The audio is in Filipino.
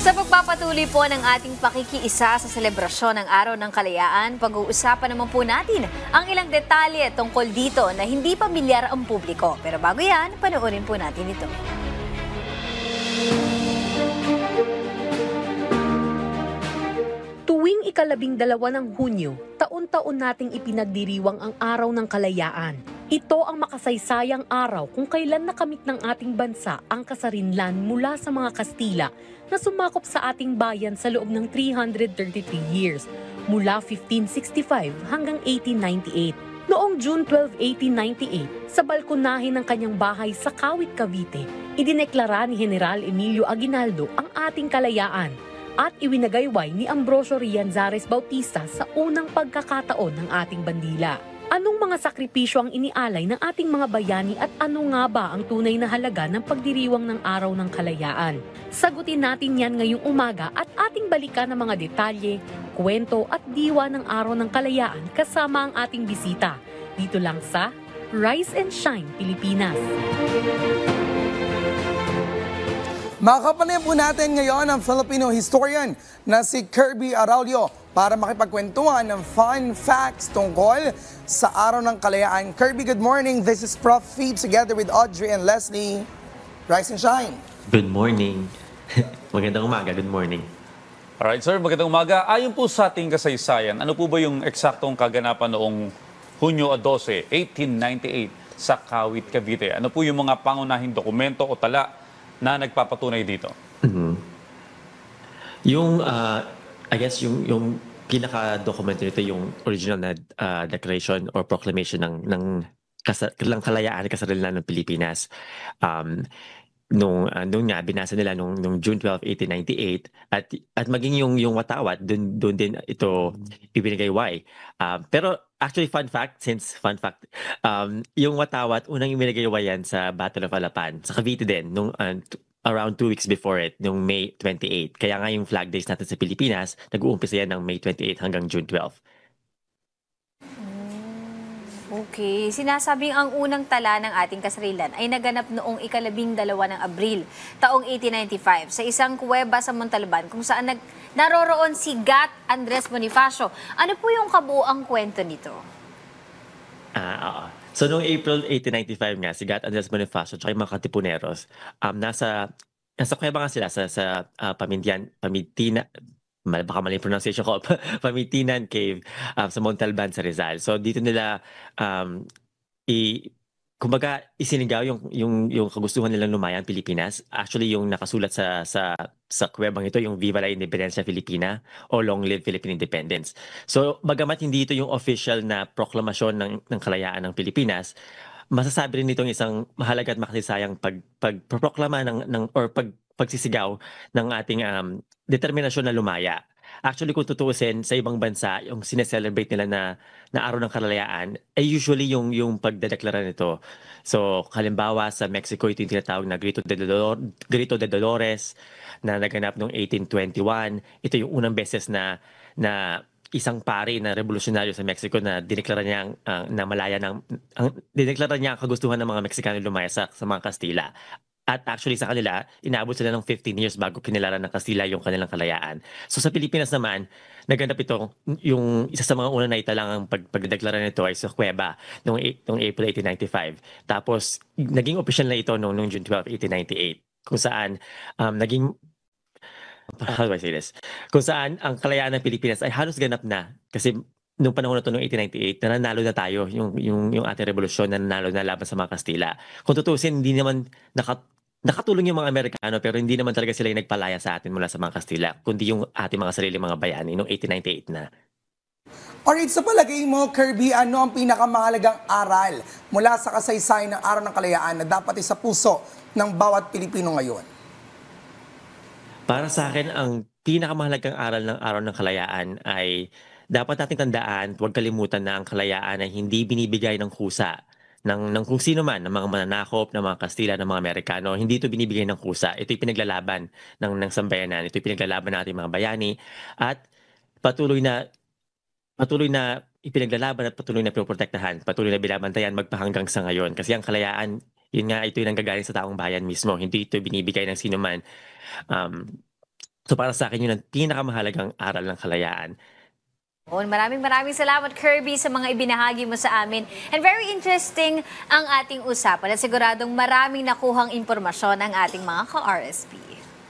Sa pagpapatuloy po ng ating pakikiisa sa selebrasyon ng Araw ng Kalayaan, pag-uusapan naman po natin ang ilang detalye tungkol dito na hindi pamilyar ang publiko. Pero bago yan, panoorin po natin ito. Tuwing ika-12 ng Hunyo, taon-taon nating ipinagdiriwang ang Araw ng Kalayaan. Ito ang makasaysayang araw kung kailan nakamit ng ating bansa ang kasarinlan mula sa mga Kastila na sumakop sa ating bayan sa loob ng 333 years, mula 1565 hanggang 1898. Noong June 12, 1898, sa balkonahe ng kanyang bahay sa Kawit, Cavite, idineklara ni General Emilio Aguinaldo ang ating kalayaan at iwinagayway ni Ambrosio Rianzares Bautista sa unang pagkakataon ng ating bandila. Anong mga sakripisyo ang inialay ng ating mga bayani at ano nga ba ang tunay na halaga ng pagdiriwang ng Araw ng Kalayaan? Sagutin natin yan ngayong umaga at ating balikan ang mga detalye, kwento at diwa ng Araw ng Kalayaan kasama ang ating bisita. Dito lang sa Rise and Shine, Pilipinas. Makakapanay po natin ngayon ang Filipino historian na si Kirby Araulio para makipagkwentuhan ng fun facts tungkol sa Araw ng Kalayaan. Kirby, good morning. This is Prof. Feed together with Audrey and Leslie. Rise and shine. Good morning. Magandang umaga. Good morning. Alright, sir. Magandang umaga. Ayon po sa ating kasaysayan, ano po ba yung eksaktong kaganapan noong Hunyo 12, 1898 sa Kawit, Cavite? Ano po yung mga pangunahing dokumento o tala na nagpapatunay dito? Yung, I guess, yung pinaka-dokumento nito, yung original na declaration or proclamation ng kalayaan, kasarinlan ng Pilipinas. Nung nga, binasa nila nung June 12, 1898, at maging yung watawat, dun din ito ibinagayway. Pero actually, fun fact, yung watawat, unang ibinagayway yan sa Battle of Alapan, sa Cavite din, nung around 2 weeks before it, nung May 28. Kaya nga yung flag days natin sa Pilipinas, nag-uumpisa yan ng May 28 hanggang June 12. Okay. Sinasabing ang unang tala ng ating kasarilan ay naganap noong ika-12 ng Abril, taong 1895, sa isang kuweba sa Montalban kung saan naroroon si Gat Andres Bonifacio. Ano po yung kabuuang kwento nito? So noong April 1895 nga, si Gat Andres Bonifacio at yung mga Katipuneros, nasa kuweba nga sila sa Pamitina, baka mali pronunciation ko, Pamitinan Cave sa Montalban sa Rizal. So dito nila kumbaga isinigaw yung kagustuhan nilang lumaya ang Pilipinas. Actually yung nakasulat sa kuwebang ito, yung Viva la Independencia Filipina o Long Live Philippine Independence. So bagamat hindi ito yung official na proklamasyon ng kalayaan ng Pilipinas, masasabi rin itong isang mahalaga at makasayang pagproklama pagsisigaw ng ating determinasyon na lumaya. Actually, kung tutuusin sa ibang bansa, yung sineselebrate nila na Araw ng Kalayaan, ay usually yung pagdedeklara nito. So, halimbawa sa Mexico, ito yung tinatawag na Grito de Dolores na naganap noong 1821. Ito yung unang beses na isang pari na revolusyonaryo sa Mexico na dineklara niya dineklara niya ang kagustuhan ng mga Meksikano lumaya sa mga Kastila. At actually sa kanila, inaabot sila ng 15 years bago kinilala ng Kastila yung kanilang kalayaan. So sa Pilipinas naman, naganap ito, yung isa sa mga una na italang ang pagdeklara nito ay sa Cueva noong April 1895. Tapos naging official na ito noong June 12, 1898. Kung saan how do I say this? Kung saan ang kalayaan ng Pilipinas ay halos ganap na. Kasi nung panahon na ito, noong 1898, nanalo na tayo, yung ating revolusyon, nanalo na laban sa mga Kastila. Kung tutusin, hindi naman nakatulong yung mga Amerikano, pero hindi naman talaga sila yung nagpalaya sa atin mula sa mga Kastila, kundi yung ating mga sarili mga bayani noong 1898 na. Alright, sa palagay mo, Kirby, ano ang pinakamahalagang aral mula sa kasaysayan ng Araw ng Kalayaan na dapat sa puso ng bawat Pilipino ngayon? Para sa akin, ang pinakamahalagang aral ng Araw ng Kalayaan ay dapat nating tandaan, huwag kalimutan na ang kalayaan ay hindi binibigay ng kusa ng kung sino man, ng mga mananakop, ng mga Kastila, ng mga Amerikano. Hindi ito binibigay ng kusa. Ito'y pinaglalaban ng sambayanan. Ito'y pinaglalaban ng ating mga bayani. At patuloy na ipinaglalaban at patuloy na pinoprotektahan, patuloy na binabantayan magpahanggang sa ngayon. Kasi ang kalayaan, yun nga, ito yung nanggagaling sa taong bayan mismo. Hindi ito binibigay ng sino man. So para sa akin yun ang pinakamahalagang aral ng kalayaan. Maraming salamat, Kirby, sa mga ibinahagi mo sa amin. And very interesting ang ating usapan at siguradong maraming nakuhang impormasyon ang ating mga ka-RSP.